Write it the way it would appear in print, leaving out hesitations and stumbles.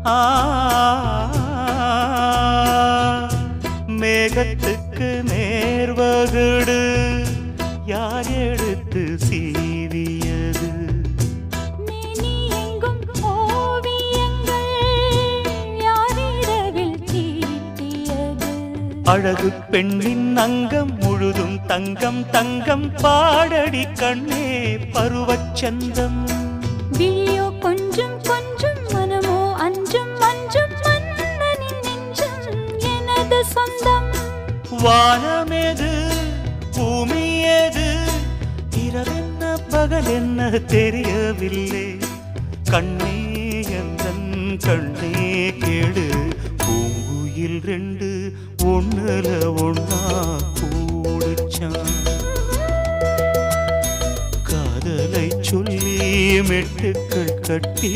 ஆ மேகத்துக்கு நேர்வகுடு யார் எடுத்து சீவியது? மேனி எங்கும் ஓவியங்கள் யாரிரவில் தீட்டியது? அழகு பெண்ணின் அங்கம் முழுதும் தங்கம் தங்கம் பாடடி கண்ணே பருவச்சந்தம். விழியோ கொஞ்சம் கொஞ்சம் மனமோ அஞ்சும் அஞ்சும் மன்னனின் நெஞ்சம் எனது சொந்தம். வானமேது பூமியேது இரவென்ன பகல் என்ன தெரியவில்லை. கண்ணே எந்தன் கண்ணே கேடு பூங்குயில் ரெண்டு ஒண்ணுல ஒண்ணா கூடுச்சான். காதலை சொல்லி மெட்டுக்கள் கட்டி